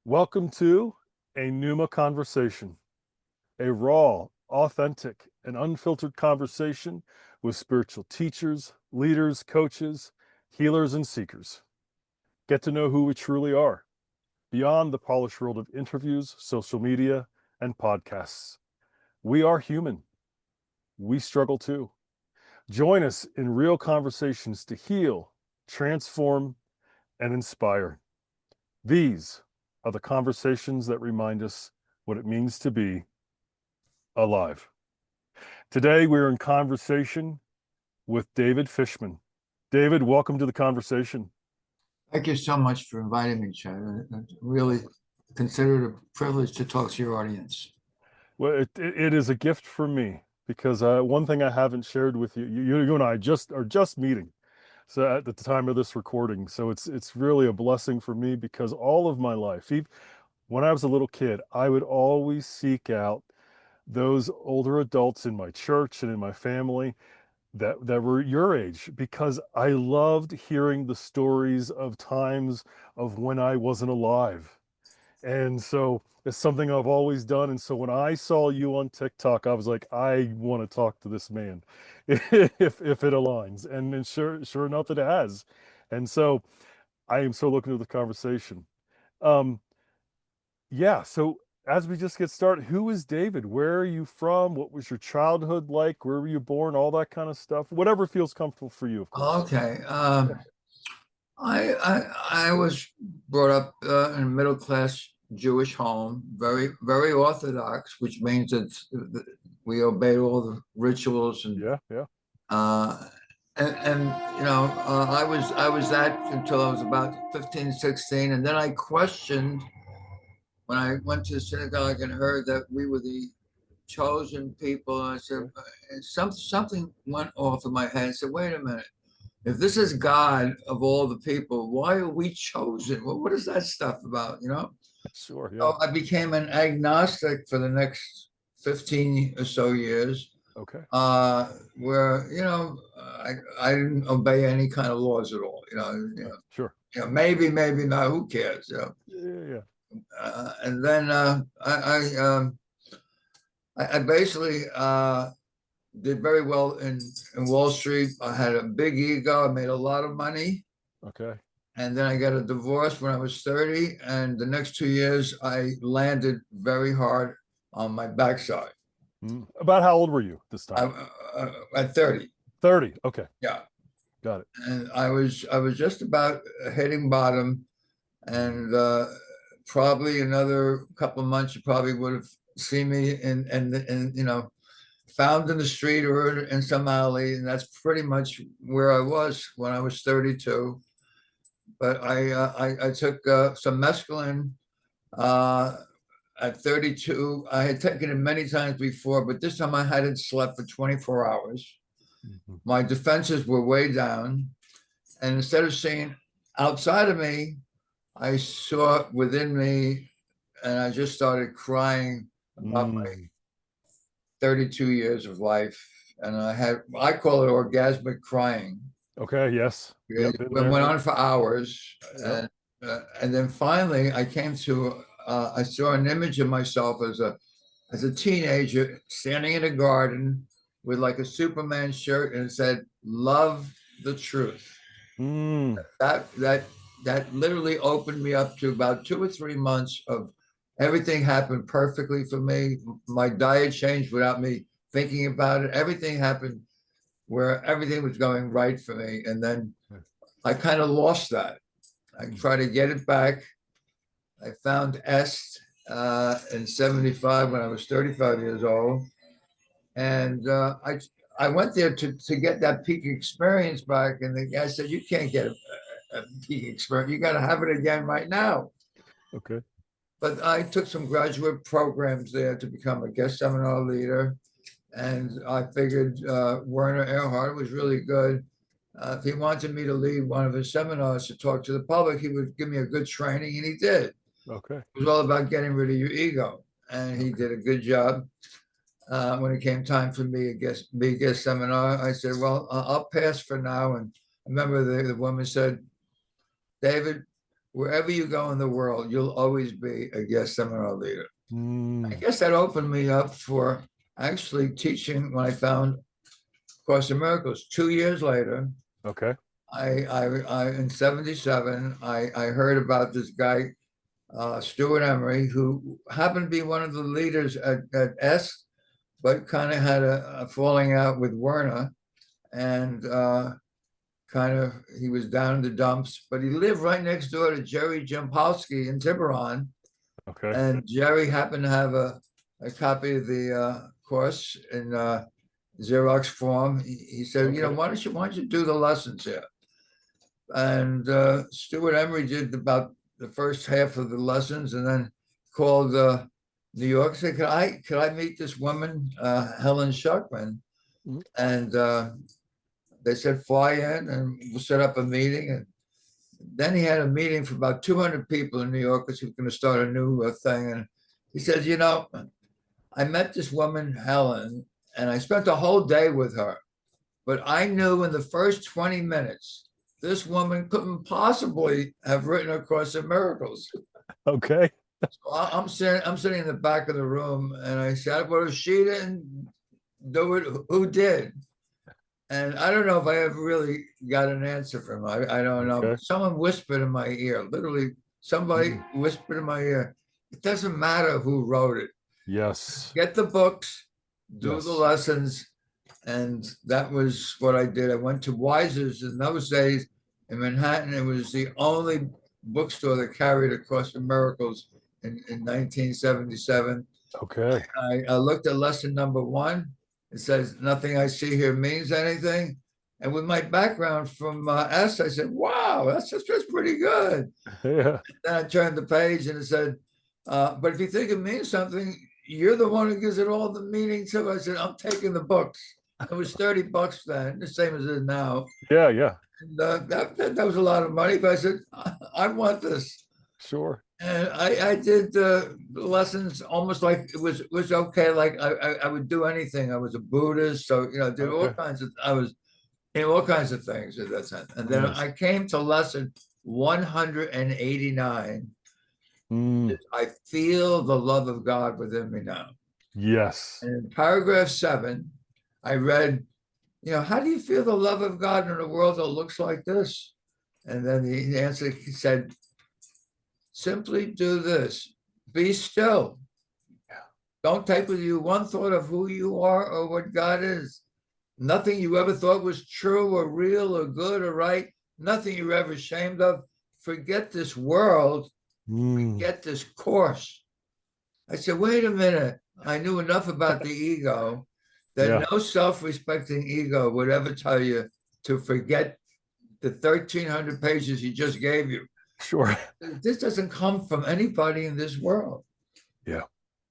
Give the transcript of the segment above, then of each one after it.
Welcome to a Pneuma conversation, a raw, authentic, and unfiltered conversation with spiritual teachers, leaders, coaches, healers, and seekers. Get to know who we truly are beyond the polished world of interviews, social media, and podcasts. We are human. We struggle too. Join us in real conversations to heal, transform, and inspire. These are the conversations that remind us what it means to be alive. Today, we're in conversation with David Fishman. David, welcome to the conversation. Thank you so much for inviting me, Chad. I really consider it a privilege to talk to your audience. Well, it is a gift for me because one thing I haven't shared with you, you and I are just meeting. So at the time of this recording, so it's really a blessing for me because all of my life, even when I was a little kid, I would always seek out those older adults in my church and in my family that were your age because I loved hearing the stories of times of when I wasn't alive. And so it's something I've always done. And so when I saw you on TikTok, I was like, I want to talk to this man if it aligns. And sure enough, it has. And so I am so looking to the conversation. Um, yeah, so as we just get started, who is David? Where are you from? What was your childhood like? Where were you born? All that kind of stuff. Whatever feels comfortable for you, of course. Okay. I was brought up in a middle class Jewish home, very Orthodox, which means that we obeyed all the rituals Yeah, yeah. uh, and I was that until I was about 15, 16, and then I questioned when I went to the synagogue and heard that we were the chosen people. I said, Okay. and something went off in my head. I said, wait a minute. If this is God of all the people, why are we chosen? Well, what is that stuff about? Sure, yeah. So I became an agnostic for the next 15 or so years, Okay. where, I didn't obey any kind of laws at all. Sure. Maybe not. Who cares? Yeah, yeah. And then I basically did very well in Wall Street. I had a big ego. I made a lot of money. Okay. And then I got a divorce when I was 30. And the next 2 years, I landed very hard on my backside. About how old were you this I, time? at 30. 30. Okay. Yeah. Got it. And I was just about hitting bottom. And probably another couple of months, you probably would have seen me in found in the street or in some alley, and that's pretty much where I was when I was 32. But I took some mescaline uh, at 32. I had taken it many times before, but this time I hadn't slept for 24 hours. Mhm. My defenses were way down, and instead of seeing outside of me, I saw within me, and I just started crying about my Mm. 32 years of life. And I call it orgasmic crying. Okay. Yes. It Yep. Been went there. on for hours. Yep. And then finally I came to, I saw an image of myself as a teenager standing in a garden with like a Superman shirt, and it said, "Love the truth." Mm. That literally opened me up to about 2 or 3 months of everything happened perfectly for me. My diet changed without me thinking about it. Everything happened where everything was going right for me. And then I kind of lost that. I tried to get it back. I found Est in 75 when I was 35 years old. And I went there to get that peak experience back. And the guy said, "You can't get a peak experience. You got to have it again right now." Okay. But I took some graduate programs there to become a guest seminar leader. And I figured Werner Erhard was really good. If he wanted me to lead one of his seminars to talk to the public, he would give me a good training, and he did. It Okay. was all about getting rid of your ego, and he Okay. did a good job. When it came time for me to be a guest seminar, I said, "Well, I'll pass for now." And I remember the woman said, "David, wherever you go in the world, you'll always be a guest seminar leader. I Mm, guess that opened me up for actually teaching when I found Course in Miracles. 2 years later, okay. I in '77, I heard about this guy, Stuart Emery, who happened to be one of the leaders at S, but kind of had a falling out with Werner, and kind of he was down in the dumps. But he lived right next door to Jerry Jampolsky in Tiburon, Okay. and Jerry happened to have a copy of the course in Xerox form. He said, Okay. why don't you do the lessons here? And Stuart Emery did about the first half of the lessons, and then called New York. Said, "Could I meet this woman, Helen Schuckman?" Mm, And they said, "Fly in, and we'll set up a meeting." And then he had a meeting for about 200 people in New York because he was going to start a new thing. And he said, I met this woman, Helen, and I spent a whole day with her. But I knew in the first 20 minutes, this woman couldn't possibly have written A Course in Miracles. okay. So I'm sitting in the back of the room, and I said, "Well, if she didn't do it, who did?" And I don't know if I ever really got an answer from him. I don't know. Okay. But someone whispered in my ear, literally, somebody Mm, whispered in my ear, "It doesn't matter who wrote it. yes. Get the books, do the Yes. lessons." And that was what I did. I went to Wiser's in those days in Manhattan. It was the only bookstore that carried A Course in Miracles in 1977. Okay. I looked at lesson number one. It says, "Nothing I see here means anything." And with my background from S, I said, "Wow, that's pretty good." Yeah. Then I turned the page and it said, "But if you think it means something, you're the one who gives it all the meaning to." I said, "I'm taking the books." It was $30 then, the same as it is now. Yeah. Yeah. And that was a lot of money, but I said, "I want this." Sure. And I did lessons almost like it was okay. Like I would do anything. I was a Buddhist, so did all Okay. kinds of. I was in all kinds of things at that time. And then Nice. I came to lesson 189. Mm, I feel the love of God within me now. yes. And in paragraph 7, I read, how do you feel the love of God in a world that looks like this? And then the answer said, simply do this: be still. Yeah. Don't take with you one thought of who you are or what God is. Nothing you ever thought was true or real or good or right. Nothing you're ever ashamed of. Forget this world. Mm, Forget this course. I said, wait a minute. I knew enough about the ego that yeah. no self respecting ego would ever tell you to forget the 1,300 pages he just gave you. Sure. This doesn't come from anybody in this world Yeah.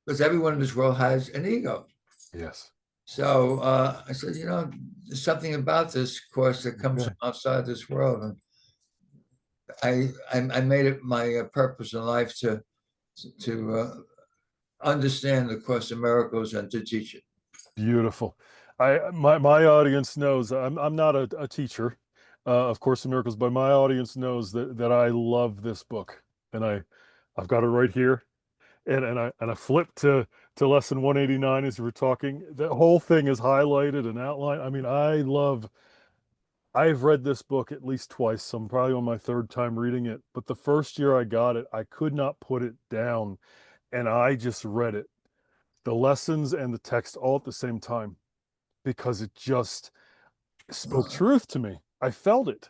because everyone in this world has an ego. Yes. So I said, there's something about this course that comes Okay. from outside this world. And I made it my purpose in life to understand the Course in Miracles and to teach it. Beautiful. My audience knows I'm not a teacher, of Course in Miracles, but my audience knows that I love this book, and I've got it right here, and I flipped to lesson 189 as we were talking. The whole thing is highlighted and outlined. I mean, I've read this book at least twice. So I'm probably on my third time reading it, but the first year I got it, I could not put it down, and I just read it, the lessons and the text all at the same time, because it just spoke truth to me. I felt it.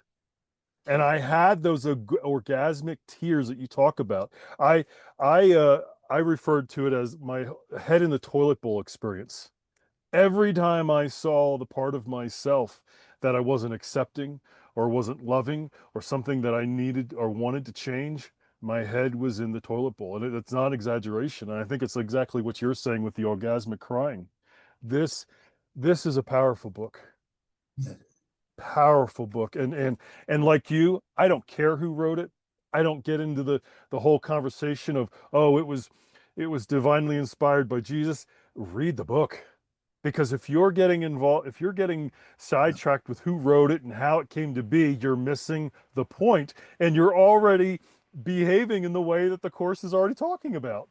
And I had those orgasmic tears that you talk about. I I uh I referred to it as my head in the toilet bowl experience. Every time I saw the part of myself that I wasn't accepting or wasn't loving or something that I needed or wanted to change, my head was in the toilet bowl. And it's not exaggeration. And I think it's exactly what you're saying with the orgasmic crying. This this is a powerful book. Powerful book. And like you, I don't care who wrote it. I don't get into the whole conversation of, oh, it was divinely inspired by Jesus. Read the book. Because if you're getting involved, if you're getting sidetracked with who wrote it and how it came to be, you're missing the point, and you're already behaving in the way that the course is already talking about.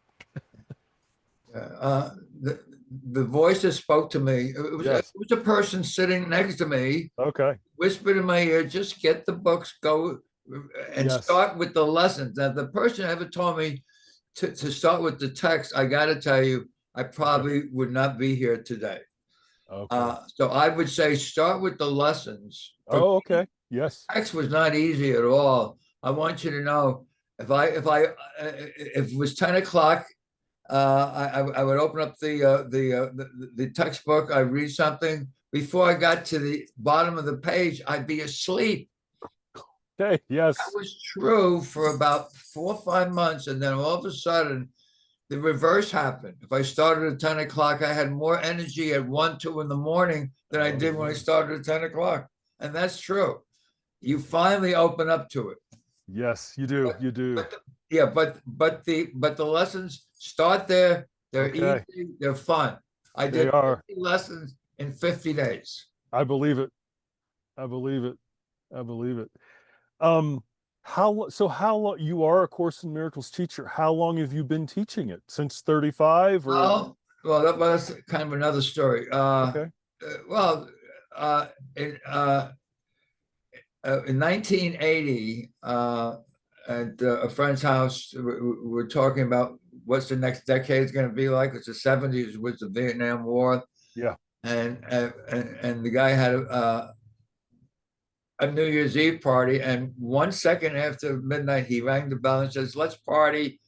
Uh, the the voice that spoke to me, it Yes. was a person sitting next to me, Okay. whispered in my ear, just get the books, go and Yes. start with the lessons. Now, the person ever told me to start with the text, I got to tell you, I Okay. probably would not be here today. Okay. So I would say start with the lessons. For Oh, okay. Yes. text was not easy at all. I want you to know if it was 10 o'clock, I would open up the textbook. I read something. Before I got to the bottom of the page, I'd be asleep. Okay. That Yes. was true for about 4 or 5 months, and then all of a sudden, the reverse happened. If I started at 10 o'clock, I had more energy at 1, 2 in the morning than I Oh, did when I yeah. started at 10 o'clock, and that's true. You finally open up to it. Yes, you do. But You do. but yeah, but the lessons start there. They're Okay. easy. They're fun. I They did are. 50 lessons in 50 days. I believe it. I believe it. I believe it. Um, how long you are a Course in Miracles teacher? How long have you been teaching it? Since 35 or Well, that was kind of another story. okay. Well, uh, in, uh, in 1980, at a friend's house, we're talking about what's the next decade is going to be like. It's the 70s was the Vietnam War, Yeah. and the guy had a New Year's Eve party, and 1 second after midnight, he rang the bell and says, "Let's party."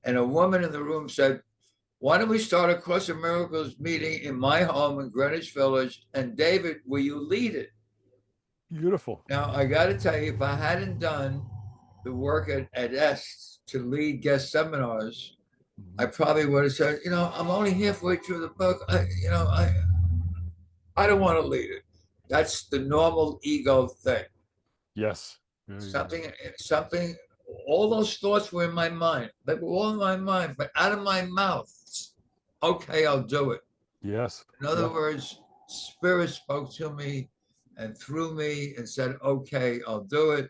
And a woman in the room said, "Why don't we start a Course of Miracles meeting in my home in Greenwich Village? And David, will you lead it?" Beautiful. Now, I got to tell you, if I hadn't done the work at S to lead guest seminars, I Mhm. probably would have said, I'm only halfway through the book. I don't want to lead it. That's the normal ego thing. Yes. Yeah, yeah. Something, all those thoughts were in my mind. They were all in my mind, but out of my mouth, okay, I'll do it. Yes. In other Yeah. words, Spirit spoke to me and through me and said, okay, I'll do it.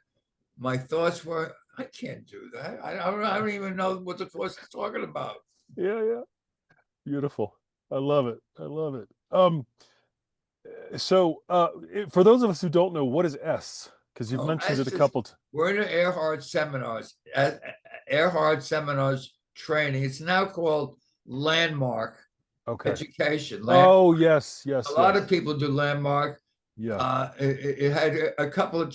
My thoughts were, I can't do that. I don't even know what the course is talking about. Yeah, yeah. Beautiful. I love it. I love it. For those of us who don't know, what is S? Because you've Oh, mentioned it that's a just, couple. we're in the Earhart seminars, Earhart seminars training. It's now called Landmark Okay. Education. Oh, yes, A yes, lot of yes. people do Landmark. Yeah. It had a couple of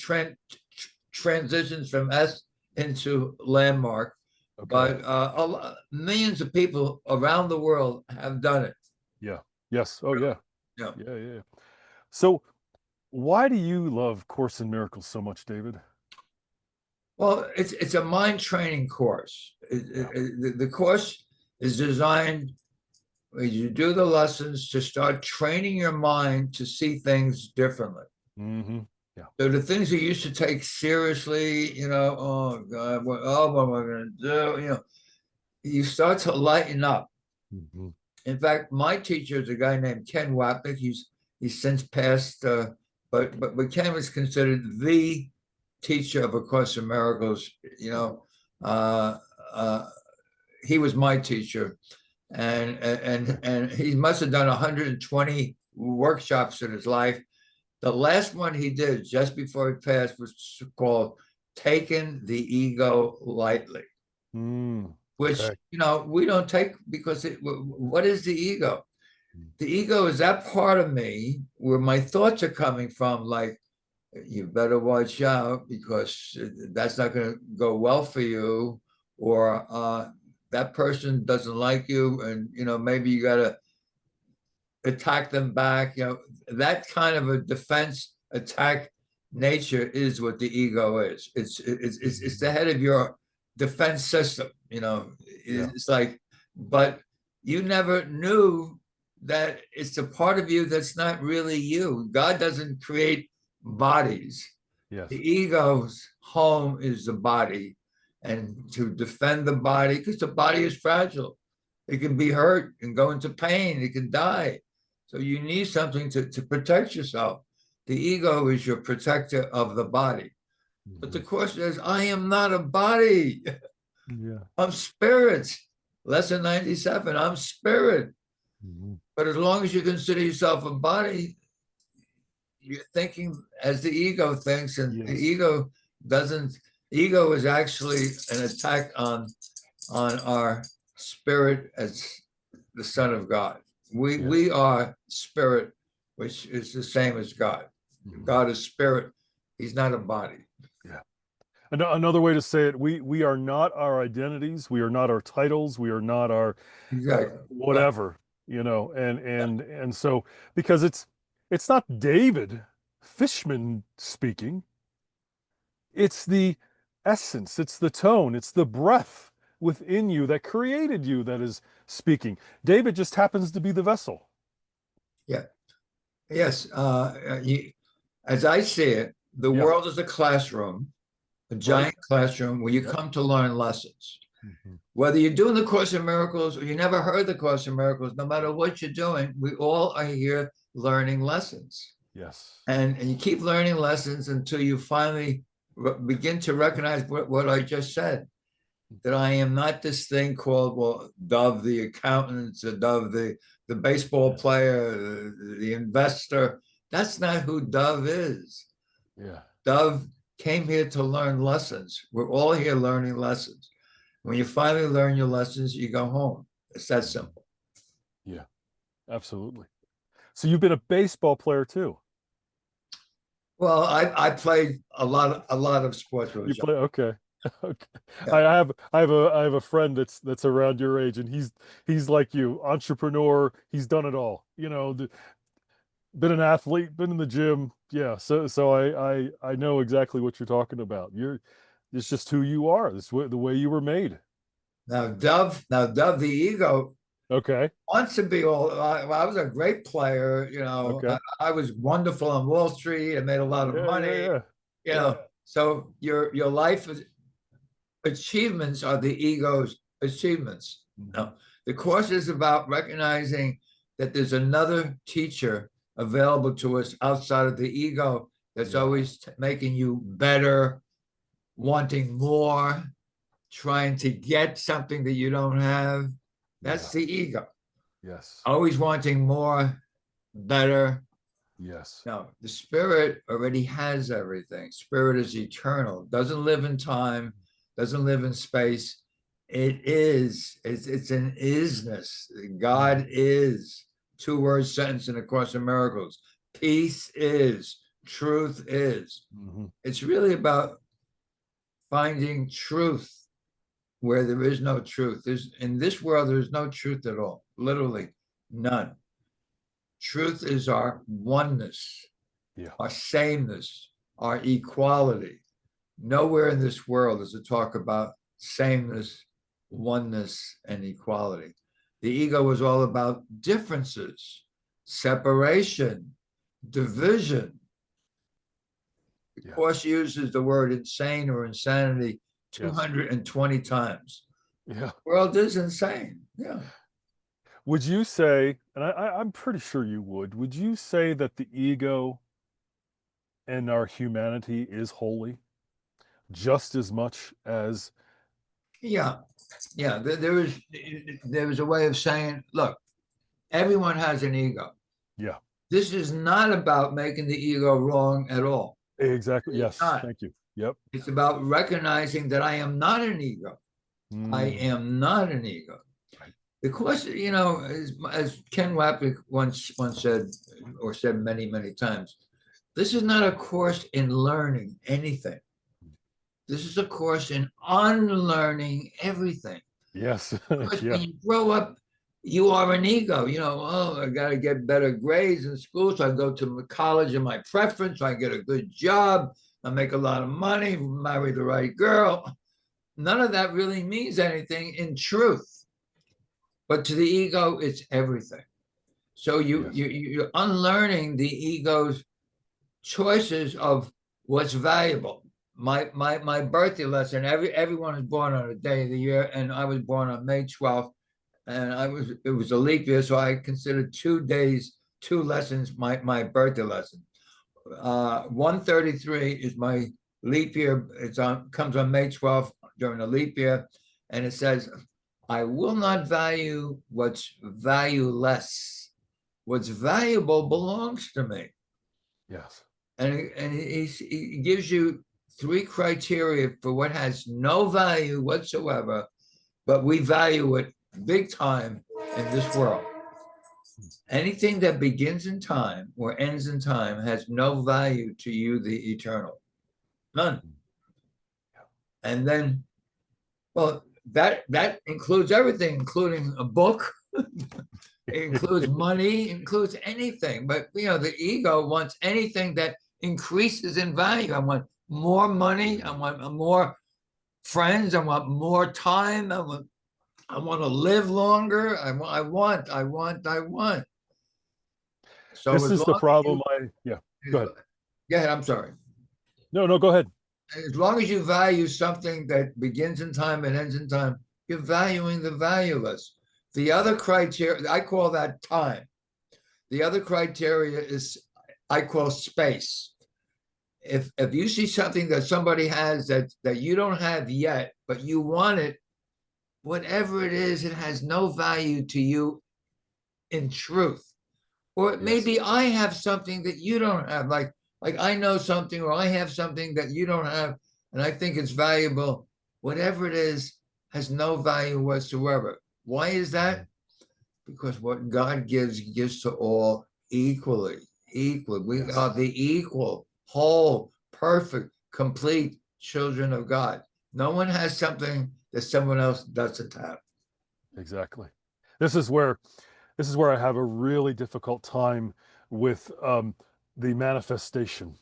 transitions from S into Landmark, Okay. but millions of people around the world have done it. Yeah. Yes. Oh, yeah. Yeah. Yeah, yeah. So, why do you love Course in Miracles so much, David? Well, it's a mind training course. Yeah. The course is designed as you do the lessons to start training your mind to see things differently. Mm-hmm. Yeah. So the things you used to take seriously, oh God, what am I going to do? You start to lighten up. Mm-hmm. In fact, my teacher is a guy named Ken Wapnick. He's since passed, but Ken was considered the teacher of A Course in Miracles. Uh, uh, he was my teacher, and he must have done 120 workshops in his life. The last one he did just before he passed was called "Taking the Ego Lightly," Mm. which Okay. we don't take because what is the ego? The ego is that part of me where my thoughts are coming from, like, you better watch out because that's not going to go well for you, or that person doesn't like you, and maybe you got to attack them back. That kind of a defense attack nature is what the ego is. It's the head of your defense system. Yeah. It's like, but you never knew that it's a part of you that's not really you. God doesn't create bodies. The Yes. ego's home is the body, and to defend the body, because the body is fragile. It can be hurt and go into pain. It can die. So you need something to protect yourself. The ego is your protector of the body. But the Mhm. Course says, I am not a body. Yeah. I'm spirit. Lesson 97, I'm spirit. Mhm. But as long as you consider yourself a body, you're thinking as the ego thinks, and the Yes. ego doesn't. Ego is actually an attack on our spirit as the Son of God. Yes. We are spirit, which is the same as God. Mhm. God is spirit. He's not a body. Yeah. Another way to say it, we are not our identities, we are not our titles, we are not our Exactly. Right. whatever, and so because it's not David Fishman speaking, it's the essence, it's the tone, it's the breath within you that created you that is speaking. David just happens to be the vessel. Yeah. Yes. As I see it, the Yeah. world is a classroom, a Right. giant classroom where you Yep. come to learn lessons. Mhm. Whether you're doing the Course in Miracles or you never heard the Course in Miracles, no matter what you're doing, we all are here learning lessons. Yes. And you keep learning lessons until you finally begin to recognize what I just said, that I am not this thing called, well, Dove the accountant, or Dove the baseball player, the investor. That's not who Dove is. Yeah. Dove came here to learn lessons. We're all here learning lessons. When you finally learn your lessons, you go home. It's that Mhm. simple. Yeah, absolutely. So you've been a baseball player too. Well, I played a lot of sports when I You was young. play, okay. Okay. Yeah. I have a friend that's around your age, and he's like you, entrepreneur. He's done it all. Been an athlete, been in the gym. Yeah, so I know exactly what you're talking about. It's just who you are. The way you were made. Now Dove, the ego Okay. wants to be all. I was a great player. Okay. I was wonderful on Wall Street. I made a lot of Yeah, yeah, money. yeah. You Yeah. know, so your life achievements are the ego's achievements. Mhm. No, the Course is about recognizing that there's another teacher available to us outside of the ego that's Yeah. always making you better, wanting more, trying to get something that you don't have. That's Yeah. the ego. Yes. Always wanting more, better. Yes. No, the spirit already has everything. Spirit is eternal, doesn't live in time, doesn't live in space. It is, it's an isness. Mhm. God is, two-word sentence in A Course in Miracles. Peace is, truth is. Mhm. It's really about finding truth where there is no truth. There's in this world, there's no truth at all, literally none. Truth is our oneness, Yeah. our sameness, our equality. Nowhere in this world does it talk about sameness, oneness, and equality. The ego is all about differences, separation, division. The Yeah. Course uses the word insane or insanity Yes. 220 times. Yeah. The world is insane. Yeah. Would you say, and I'm pretty sure would you say that the ego and our humanity is holy just as much as, Yeah. Yeah. There is a way of saying, look, everyone has an ego. yeah, This is not about making the ego wrong at all. exactly. It's Yes. not. Thank you. Yep. It's about recognizing that I am not an ego. I Mm, am not an ego. right. The question, as Ken Wapnick once said, or said many times, this is not a course in learning anything. This is a course in unlearning everything. Yes. Because Yeah. when you grow up, you are an ego. Oh, I got to get better grades in school, so I go to college of my preference, so I get a good job, I make a lot of money, marry the right girl. None of that really means anything in truth, but to the ego, it's everything. So Yes. you're unlearning the ego's choices of what's valuable. My birthday lesson. Everyone is born on a day of the year, and I was born on May 12th, and it was a leap year, so I considered 2 days, two lessons my birthday lesson. 133 is my leap year. Comes on May 12th during the leap year, and it says, "I will not value what's valueless. What's valuable belongs to me." Yes. And he gives you three criteria for what has no value whatsoever, but we value it big time in this world. Anything that begins in time or ends in time has no value to you, the eternal. None. And then, well, that includes everything, including a book. It includes money, includes anything. But the ego wants anything that increases in value. I want more money. I want more friends. I want more time. I want to live longer. I want. So This as is the long problem. Yeah, go ahead. yeah, I'm sorry. No, no, go ahead. As long as you value something that begins in time and ends in time, you're valuing the valueless. The other criteria, I call that time. The other criteria is, I call space. If you see something that somebody has that you don't have yet, but you want it, whatever it is, it has no value to you in truth. Or Yes. maybe I have something that you don't have, like I know something, or I have something that you don't have, and I think it's valuable. Whatever it is has no value whatsoever. Why is that? Because what God gives to all equally. Equal. We Yes. are the equal, whole, perfect, complete children of God. No one has something that someone else doesn't have. Exactly. This is where I have a really difficult time with the manifestation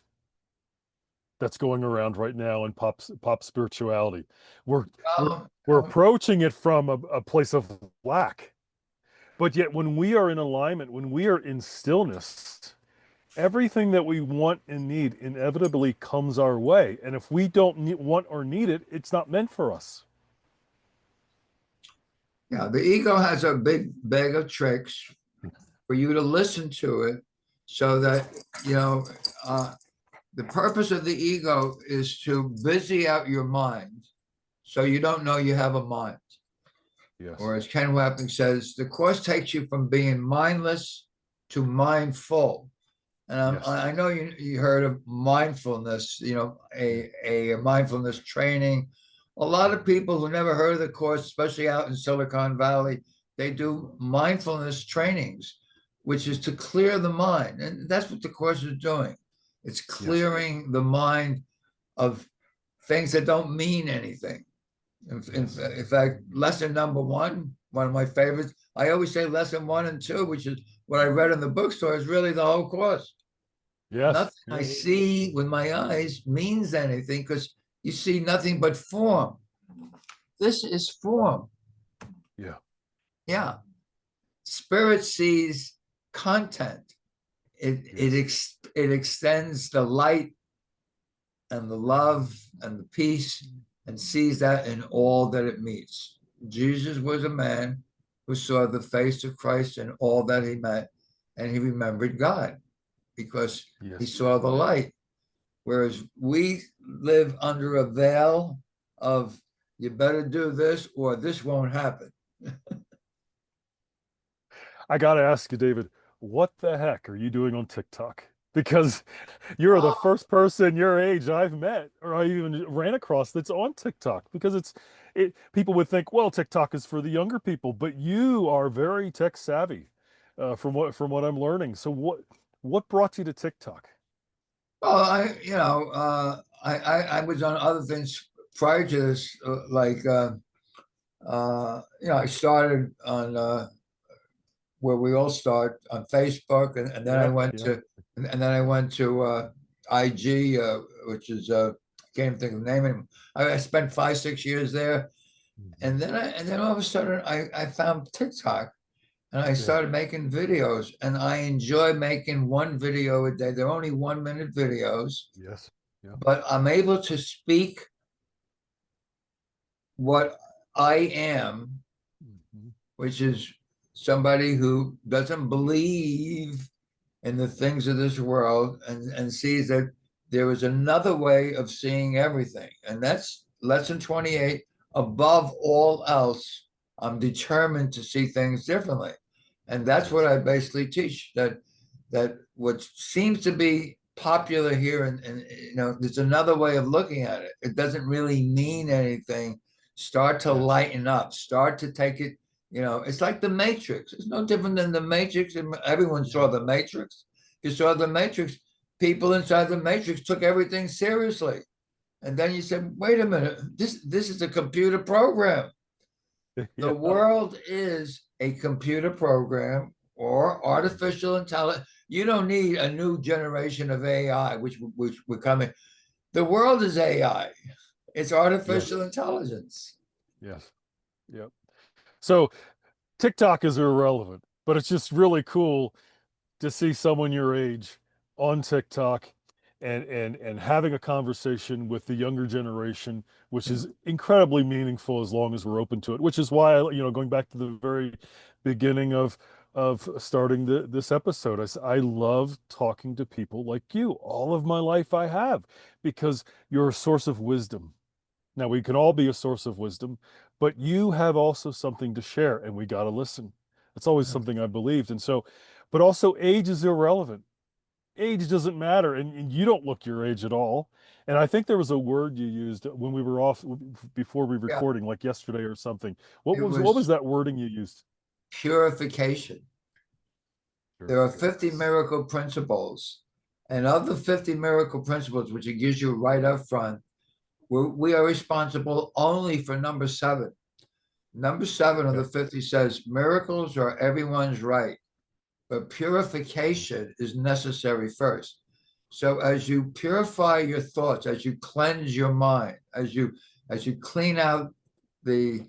that's going around right now in pop spirituality. We're we're Oh, we're approaching it from a place of lack. But yet when we are in alignment, when we are in stillness, everything that we want and need inevitably comes our way. And if we don't want or need it, it's not meant for us. yeah, the ego has a big bag of tricks for you to listen to it, so that you know uh, the purpose of the ego is to busy out your mind so you don't know you have a mind. Yes. Or as Ken Wapping says, the course takes you from being mindless to mindful. And Yes. I know you heard of mindfulness, a mindfulness training. A lot of people who never heard of the course, especially out in Silicon Valley, they do mindfulness trainings, which is to clear the mind. And that's what the course is doing. It's Yes. clearing the mind of things that don't mean anything. Yes. In fact, lesson number one of my favorites, I always say lesson 1 and 2, which is what I read in the bookstore, is really the whole course. Yes. Nothing I see with my eyes means anything, because you see nothing but form. This is form. Yeah. Yeah. Spirit sees content. It extends the light and the love and the peace, and sees that in all that it meets. Jesus was a man who saw the face of Christ in all that he met, and he remembered God because he Yes. saw the light. Whereas we live under a veil of, you better do this or this won't happen. I got to ask you, David, what the heck are you doing on TikTok? Because you're the Oh, first person your age I've met or I even ran across that's on TikTok. Because people would think, well, TikTok is for the younger people, but you are very tech savvy, from what I'm learning. So what brought you to TikTok? well, I was on other things prior to this, I started on where we all start on Facebook, and then I Yeah, went yeah. to and then I went to IG, which is I can't even think of the name of it. I spent 5 6 years there, Mhm. and then all of a sudden I found TikTok, and I Yeah. started making videos, and I enjoy making one video a day. They're only 1 minute videos, Yes. Yeah. but I'm able to speak what I am, Mhm. which is somebody who doesn't believe in the things of this world, and sees that there is another way of seeing everything. And that's lesson 28. Above all else, I'm determined to see things differently. And that's what Yes. I basically teach, that what seems to be popular here, and there's another way of looking at it. It doesn't really mean anything. Start to Yes. lighten up, start to take it, it's like the Matrix. It's no different than the Matrix. And everyone saw the Matrix. You saw the Matrix, people inside the Matrix took everything seriously. And then you said, wait a minute, this is a computer program. The Yeah. world is a computer program or artificial intelligence. You don't need a new generation of AI, which we're coming. The world is AI. It's Yes. artificial intelligence. Yes. Yep. So TikTok is irrelevant, but it's just really cool to see someone your age on TikTok and having a conversation with the younger generation, which is incredibly meaningful as long as we're open to it. Which is why going back to the very beginning of starting this episode, I love talking to people like you. All of my life I have, because you're a source of wisdom. Now, we can all be a source of wisdom, but you have also something to share, and we got to listen. That's always something I believed. And so, but also age is irrelevant. Age doesn't matter, and you don't look your age at all. And I think there was a word you used when we were off before we Yeah, recording, like yesterday or something. it What was was that wording you used? purification. There are Purification. 50 miracle principles. And of the 50 miracle principles, which it gives you right up front, we are responsible only for number seven. Number seven of the Okay. 50 says miracles are everyone's right, but purification is necessary first. So as you purify your thoughts, as you cleanse your mind, as you clean out the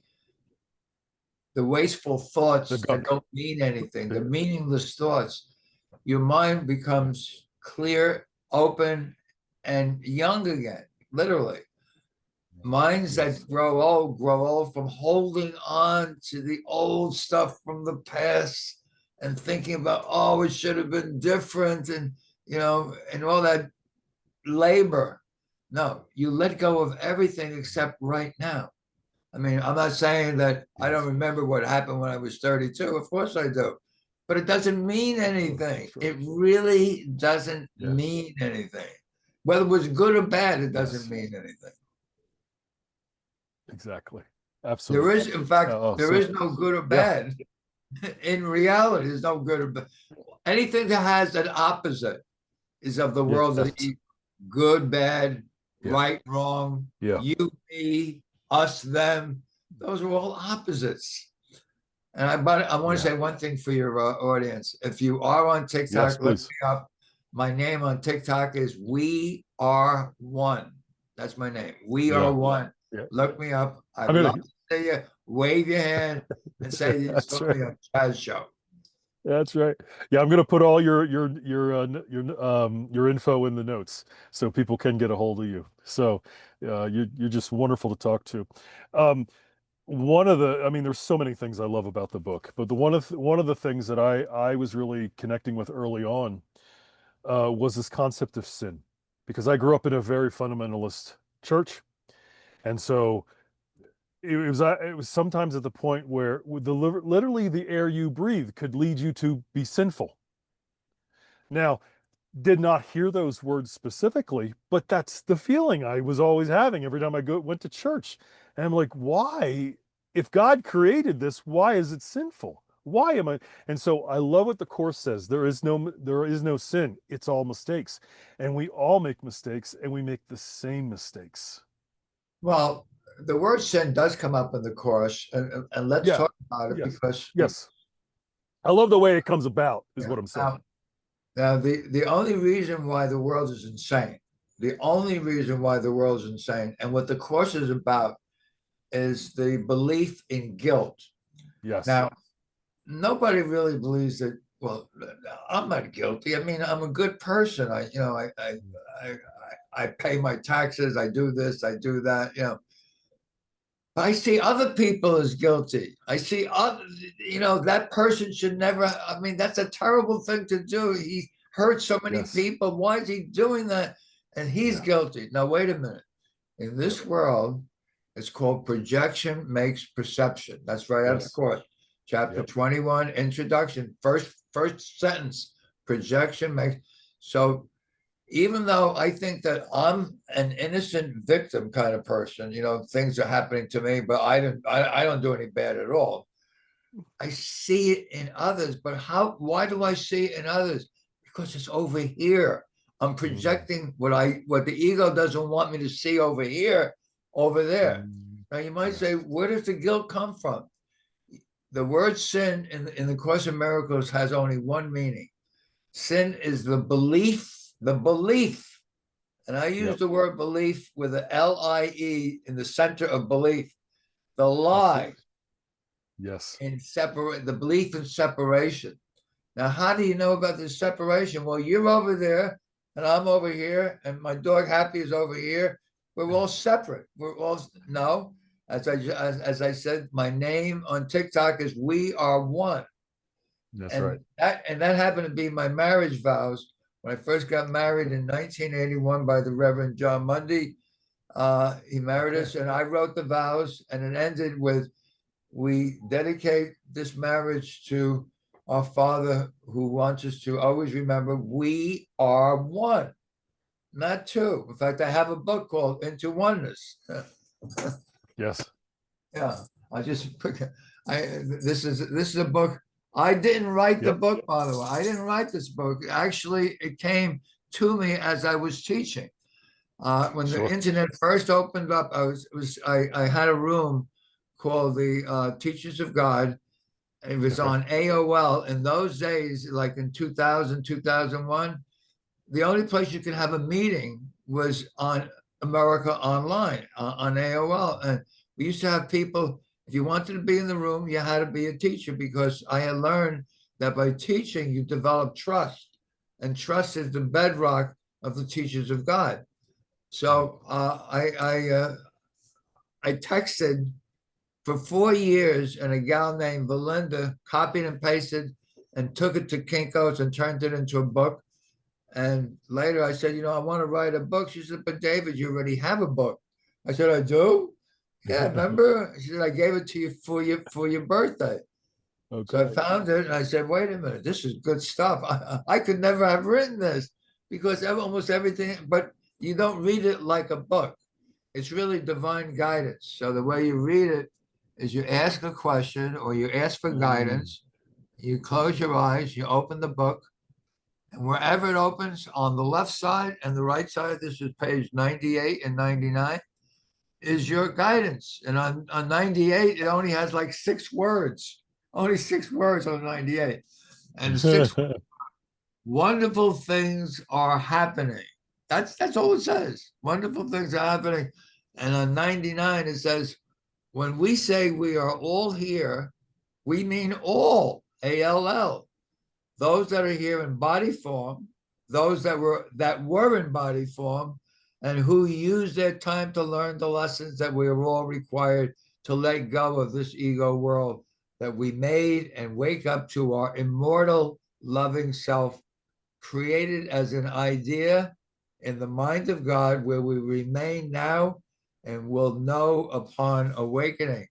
the wasteful The thoughts that gunk. don't mean anything, the The- meaningless thoughts, your mind yes. becomes clear, open, and young again, literally. Minds Yes. that grow old from holding on to the old stuff from the past and thinking about, oh, it should have been different, and all that labor. No, you let go of everything except right now. I mean, I'm not saying that I don't Yes. remember what happened when I was 32. Of course I do. But it doesn't mean Sure. anything. Sure. It really doesn't Yes. mean anything. Whether it was good or bad, it doesn't Yes. mean anything. Exactly. There Absolutely. is, in fact, Oh, there so is no good or yeah. bad. In reality, there's no good or bad. Anything that has an opposite is of the world of Yes. good, bad, Yeah. right, wrong, Yeah. you, me, us, them. Those are all opposites. But I want to Yeah. say one thing for your audience. If you are on Yes, TikTok, look please. me up. My name on TikTok is We Are One. That's my name. We Are Yeah. One. Yeah. Look me up. I'd I'm love gonna. to see you. Wave your hand and say you That's saw right. me on Chaz show. That's right. Yeah, I'm gonna put all your info in the notes so people can get a hold of you. So you're just wonderful to talk to. Um, I mean, there's so many things I love about the book, but one of the things that I was really connecting with early on was this concept of sin, because I grew up in a very fundamentalist church, and so it was sometimes at the point where literally the air you breathe could lead you to be sinful. Now, did not hear those words specifically, but that's the feeling I was always having every time I went to church. And I'm like, why? If God created this, why is it sinful? Why am I? And so I love what the Course says. There is no sin. It's all mistakes. And we all make mistakes, and we make the same mistakes. Well, the word sin does come up in the chorus, and let's Yeah. talk about it Yes. because Yes. I love the way it comes about, is yeah. what I'm saying. Now, the only reason why the world is insane, the only reason why the world is insane, and what the course is about is the belief in guilt. Yes. Now, nobody really believes that. Well, I'm not guilty. I mean, I'm a good person. I, I pay my taxes. I do this. I do that. But I see other people as guilty. I see other. That person should never. I mean, that's a terrible thing to do. He hurt so many Yes. people. Why is he doing that? and he's Yeah. guilty. Now, wait a minute. In this world, it's called projection makes perception. That's right out of the Yes. course. Chapter Yep. 21, introduction, first sentence, projection makes. So even though I think that I'm an innocent victim kind of person, things are happening to me, but I don't do any bad at all. I see it in others, but why do I see it in others? Because it's over here. I'm Mm, projecting what the ego doesn't want me to see over here, over there. mm, Now you might say, yes. where does the guilt come from? The word sin in the Course of Miracles has only one meaning. Sin is the belief. And I use Yep. the word belief with a Lie in the center of belief. The lie Absolutely. Yes. in separate the belief in separation. Now, how do you know about this separation? Well, you're over there and I'm over here, and my dog Happy is over here. We're all separate. We're all no. As I said, my name on TikTok is We Are One, That's right. and that happened to be my marriage vows when I first got married in 1981 by the Reverend John Mundy. He married Okay. us, and I wrote the vows, and it ended with, "We dedicate this marriage to our Father who wants us to always remember we are one, not two." In fact, I have a book called Into Oneness. Yes. Yeah, I just this is a book. I didn't write the Yep. book, by the way. I didn't write this book. Actually, it came to me as I was teaching. When the Sure. internet first opened up, I had a room called the Teachers of God. It was Okay. on AOL. In those days, like in 2000, 2001, the only place you could have a meeting was on America Online, on AOL. And we used to have people, if you wanted to be in the room, you had to be a teacher, because I had learned that by teaching, you develop trust. And trust is the bedrock of the teachers of God. Yep. So I texted for 4 years, and a gal named Belinda copied and pasted and took it to Kinko's and turned it into a book. And later I said, I want to write a book. She said, but David, you already have a book. I said, I do? Yeah, remember? She said, I gave it to you for your birthday. So I Okay. found it and I said, wait a minute, this is good stuff. I could never have written this, because almost everything, but you don't read it like a book. It's really divine guidance. So the way you read it is you ask a question or you ask for Mm, guidance, you close your eyes, you open the book, and wherever it opens on the left side and the right side, this is page 98 and 99, is your guidance. And on 98, it only has like 6 words, only 6 words on 98. And six wonderful things are happening. That's all it says. Wonderful things are happening. And on 99, it says, when we say we are all here, we mean all, ALL. Those that are here in body form, those that were in body form, and who use their time to learn the lessons that we are all required to let go of this ego world that we made, and wake up to our immortal, loving self, created as an idea in the mind of God, where we remain now and will know upon awakening.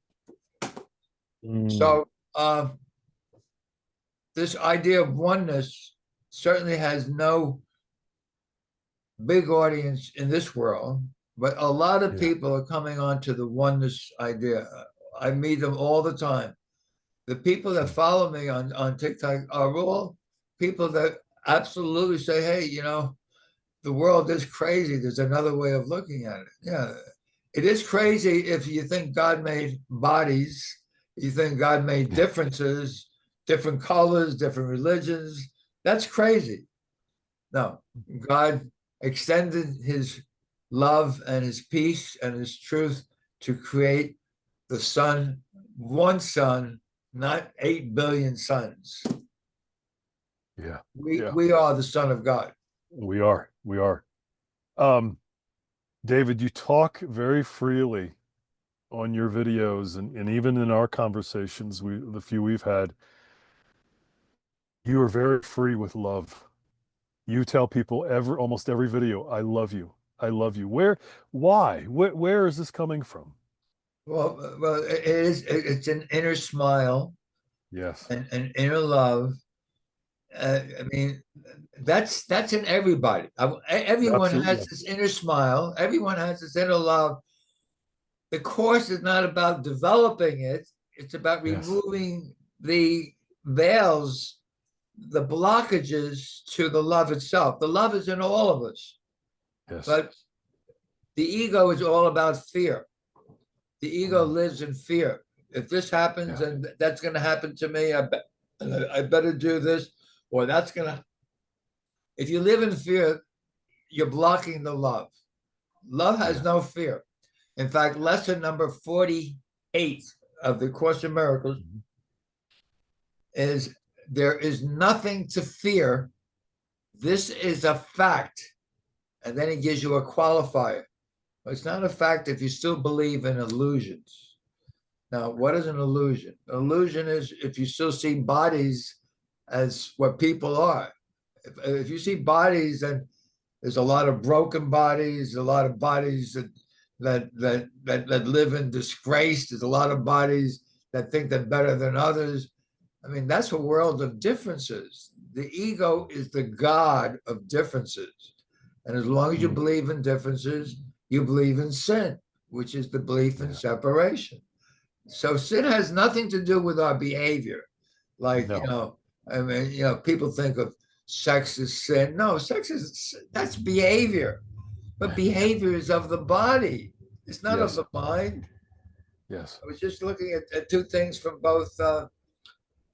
mm, So, this idea of oneness certainly has no big audience in this world, but a lot of yeah. people are coming on to the oneness idea. I meet them all the time. The people that Mm, follow me on TikTok are all people that absolutely say, hey, the world is crazy. There's another way of looking at it. Yeah. It is crazy if you think God made bodies, you think God made differences, different colors, different religions. That's crazy. No, God extended his love and his peace and his truth to create the sun, one sun, not 8 billion suns. yeah. We Yeah. we are the son of God. We are. We are. Um, David, you talk very freely on your videos and even in our conversations, the few we've had, you are very free with love. You tell people almost every video, I love you. I love you. Why? Where is this coming from? Well, it is. It's an inner smile Yes, and an inner love. I mean, that's in everybody. Everyone absolutely. has Yes, this inner smile. Everyone has this inner love. The course is not about developing it. It's about yes, removing the veils, the blockages to the love itself. The love is in all of us, yes. but the ego is all about fear. The ego Mm, lives in fear. If this happens, yeah, and that's going to happen to me, I better do this, or that's going to. If you live in fear, you're blocking the love. Love has yeah. no fear. In fact, lesson number 48 of the Course in Miracles Mhm. is there is nothing to fear. This is a fact. And then he gives you a qualifier. It's not a fact if you still believe in illusions. Now, what is an illusion? Illusion is if you still see bodies as what people are. If you see bodies, and there's a lot of broken bodies, a lot of bodies that live in disgrace. There's a lot of bodies that think they're better than others. I mean, that's a world of differences. The ego is the god of differences. And as long as you Mm, believe in differences, you believe in sin, which is the belief in yeah. separation. So sin has nothing to do with our behavior. Like, No. I mean, people think of sex as sin. No, sex is that's behavior. But behavior is of the body. It's not of Yes, the mind. yes. I was just looking at two things from both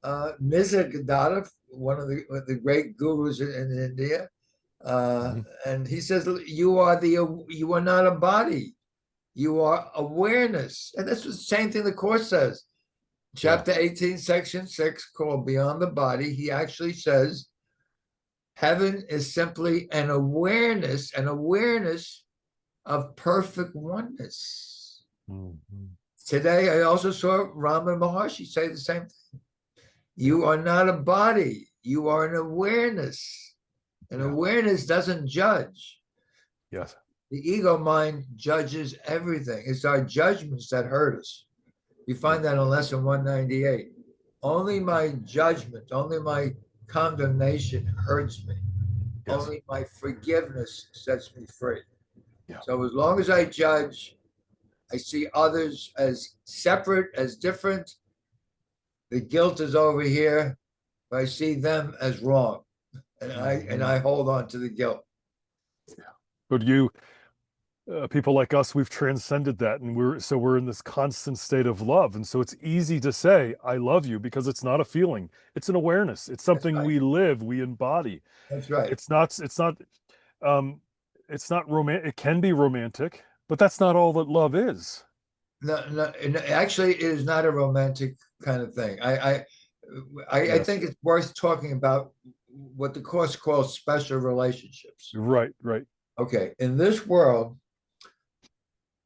Nizar one of the great gurus in India, Mhm. and he says you are not a body, you are awareness, and that's the same thing the course says. Yeah. Chapter 18, section 6, called Beyond the Body. He actually says heaven is simply an awareness of perfect oneness. Mhm. Today, I also saw Ramana Maharshi say the same thing. Yeah, You are not a body, you are an awareness. And yeah, awareness doesn't judge. yes. The ego mind judges everything. It's our judgments that hurt us. You Yeah. find that in lesson 198. Only Mhm. my judgment, only my condemnation hurts me. Yes. Only my forgiveness sets me free. Yeah. So as long as I judge, I see others as separate, as different. The guilt is over here. But I see them as wrong, and I Mhm. hold on to the guilt. Yeah. But you, people like us, we've transcended that, and we're in this constant state of love, and so it's easy to say I love you because it's not a feeling, it's an awareness. It's That's something right. we live, we embody. That's right. Um, it's not romantic. It can be romantic, but that's not all that love is. No, no, actually, it is not a romantic kind of thing. I Yes. think it's worth talking about what the course calls special relationships. Right. Right. Okay, in this world,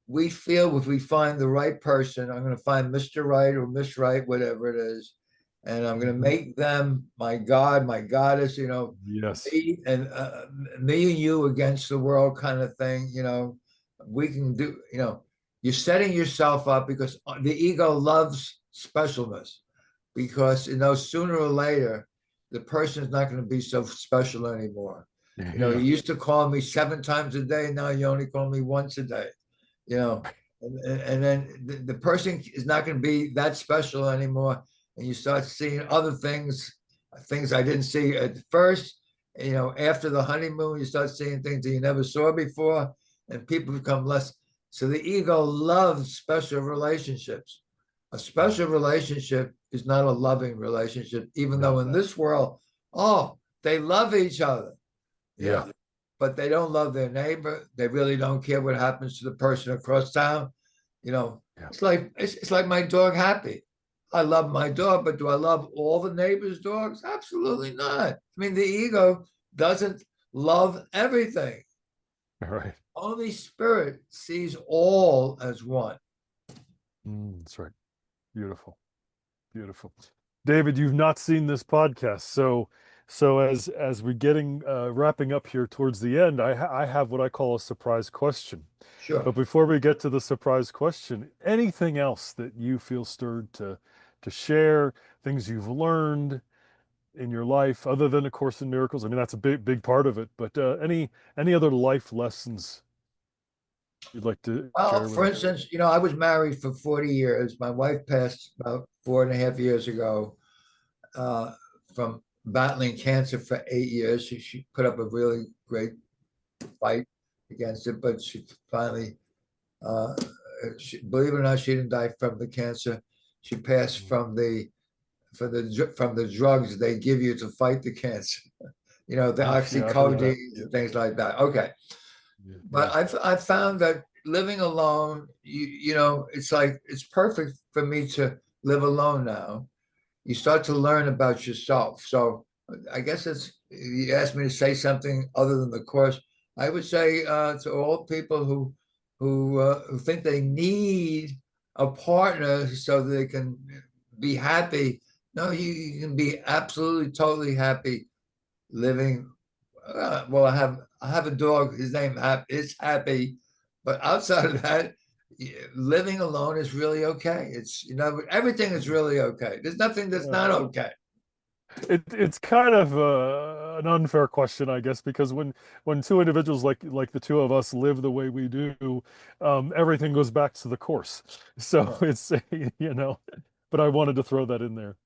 we feel if we find the right person, I'm going to find Mr. Right or Miss Right, whatever it is, and I'm going to Mhm. make them my God, my goddess, Yes. me and you against the world kind of thing. We can do, you're setting yourself up because the ego loves specialness because, sooner or later, the person is not going to be so special anymore. You Yeah. used to call me 7 times a day. Now you only call me once a day you know, and then the person is not going to be that special anymore. And you start seeing other things I didn't see at first. After the honeymoon, you start seeing things that you never saw before, and people become less. So the ego loves special relationships. A Mm. special relationship is not a loving relationship, even though No. in this world, oh, they love each other. Yeah. Yeah, but they don't love their neighbor. They really don't care what happens to the person across town. You know, Yeah. it's like my dog Happy. I love my dog, but do I love all the neighbors' dogs? Absolutely not. I mean, the ego doesn't love everything. All right. Only spirit sees all as one. That's right. Beautiful. Beautiful. David, you've not seen this podcast, so So as we're getting wrapping up here towards the end, I have what I call a surprise question. Sure. But before we get to the surprise question, anything else that you feel stirred to share, things you've learned in your life, other than A Course in Miracles? I mean, that's a big part of it. But any other life lessons you'd like to Well, share with for us? instance, I was married for 40 years. My wife passed about 4.5 years ago uh, from battling cancer for 8 years. She put up a really great fight against it, but she finally, uh, believe it or not, she didn't die from the cancer. She passed Mm. from from the drugs they give you to fight the cancer. The Oh, yeah, I've heard that. oxycodone Yeah, and things like that. Okay, yeah, but yeah. I've found that living alone, it's like it's perfect for me to live alone now. You start to learn about yourself. So I guess it's you asked me to say something other than the course. I would say to all people who think they need a partner so they can be happy. No, you can be absolutely totally happy living. Well, I have a dog. His name is Happy, but outside of that, living alone is really okay. Everything is really okay. There's nothing that's Yeah. not okay. It's kind of an unfair question, I guess, because when two individuals like the two of us live the way we do, everything goes back to the course. So Yeah. it's but I wanted to throw that in there.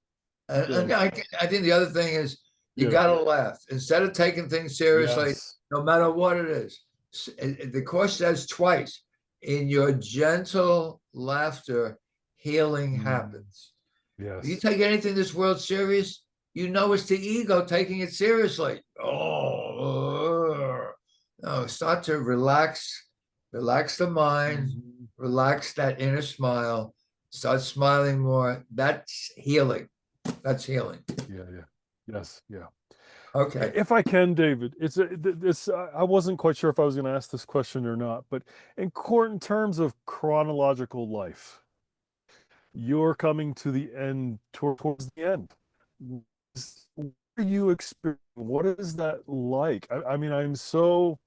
And So I think the other thing is you yeah, got to laugh instead of taking things seriously, yes, no matter what it is. The course says twice, in your gentle laughter, healing mm, happens. If you yes, take anything this world serious, it's the ego taking it seriously. Oh, no, start to relax the mind, mhm, relax that inner smile, start smiling more. That's healing. That's healing. yeah, yeah, yes, yeah. Okay. If I can, David, this I wasn't quite sure if I was going to ask this question or not, but in terms of chronological life, you're coming to the end towards the end. What are you experiencing? What is that like? I mean, I'm so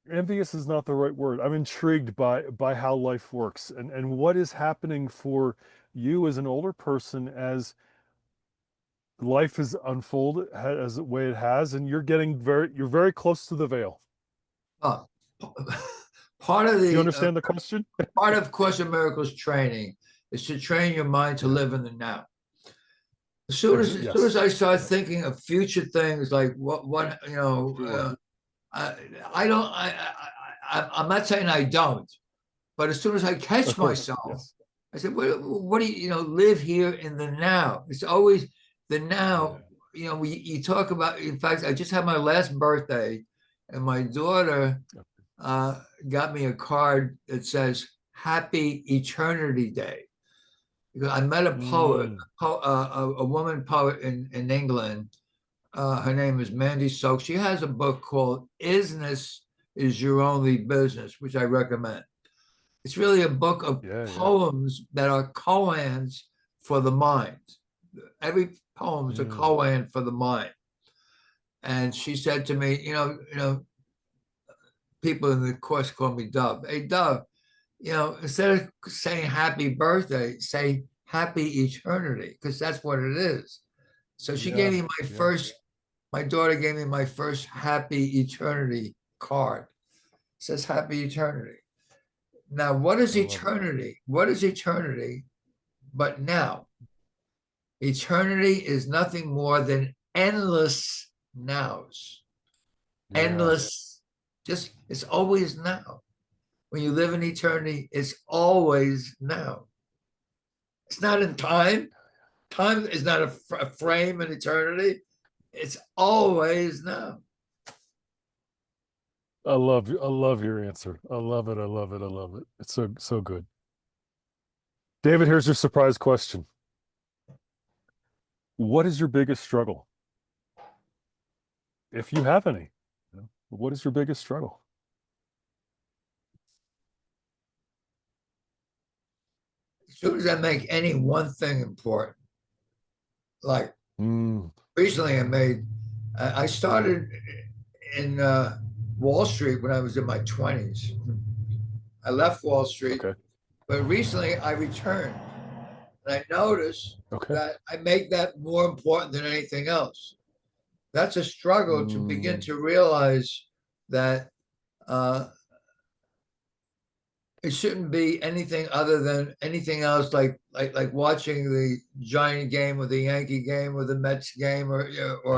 envious is not the right word. I'm intrigued by how life works and what is happening for you as an older person as life has unfolded as the way it has, and you're very close to the veil. Uh, part of Do you the understand the question? part of Course in Miracles training is to train your mind to Yeah. live in the now. As soon as Yes. I start Yeah. thinking of future things like what Sure. I, I don't I'm not saying I don't, but as soon as I catch Of course. myself, Yes. I said, what do live here in the now? It's always the now. Yeah. You talk about. In fact, I just had my last birthday, and my daughter uh, got me a card that says "Happy Eternity Day." Because I met a poet, Mm, a woman poet in England. Her name is Mandy Soak. She has a book called "Isness Is Your Only Business," which I recommend. It's really a book of yeah. Yeah. poems that are koans for the mind. Every poem is a Mm, koan for the mind. And she said to me, people in the course call me Dove. Hey, Dove, instead of saying happy birthday, say happy eternity, because that's what it is. So she gave yeah. me Yeah. my daughter gave me my first happy eternity card. It says happy eternity. Now, what is I love it. eternity? What is eternity but now? Eternity is nothing more than endless nows. Yeah. Endless, just it's always now. When you live in eternity, it's always now. It's not in time. Time is not a frame in eternity. It's always now. I love your answer. I love it. I love it. I love it. It's so good. David, here's your surprise question. What is your biggest struggle? If you have any, what is your biggest struggle? As soon as I make any one thing important, like Mm, recently I started in Wall Street when I was in my 20s. I left Wall Street, Okay. but recently I returned. And I noticed Okay. that I make that more important than anything else. That's a struggle to begin Mm, to realize that uh, it shouldn't be anything other than anything else, like watching the Giant game or the Yankee game or the Mets game or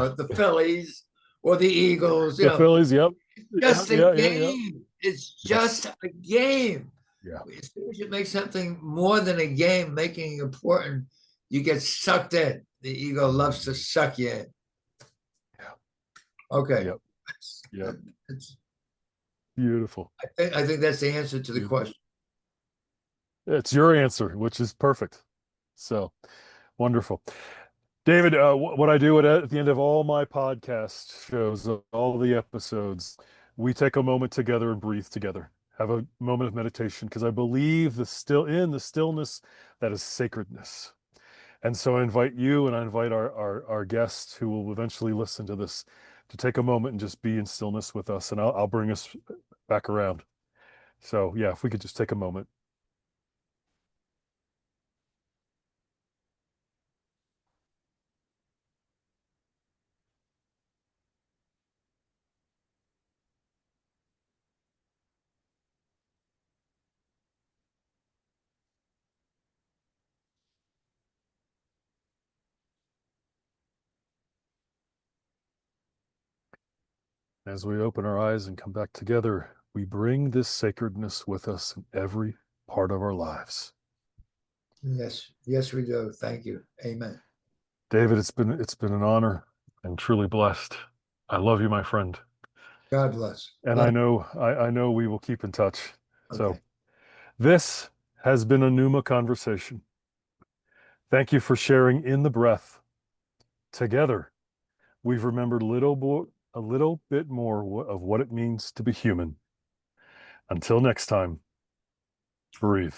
the Phillies or the Eagles. the Phillies. Yep. Yeah. Just a Yeah. Yeah. Yeah. game. It's just Yes. a game. Yeah. As soon as you make something more than a game, making it important, you get sucked in. The ego loves to suck you in. Yeah. Okay. Yep. Yep. That's, Beautiful. I think that's the answer to the Beautiful. question. It's your answer, which is perfect. So wonderful. David, what I do at the end of all my podcast shows, all the episodes, we take a moment together and breathe together. Have a moment of meditation because I believe in the stillness that is sacredness. And so I invite you and I invite our guests who will eventually listen to this to take a moment and just be in stillness with us, and I'll bring us back around. So yeah, if we could just take a moment. As we open our eyes and come back together, we bring this sacredness with us in every part of our lives. Yes. Yes, we do. Thank you. Amen. David, it's been an honor and truly blessed. I love you, my friend. God bless. And Love. I know we will keep in touch. So Okay. this has been a Pneuma conversation. Thank you for sharing in the breath. Together, we've remembered a little bit more of what it means to be human. Until next time, breathe.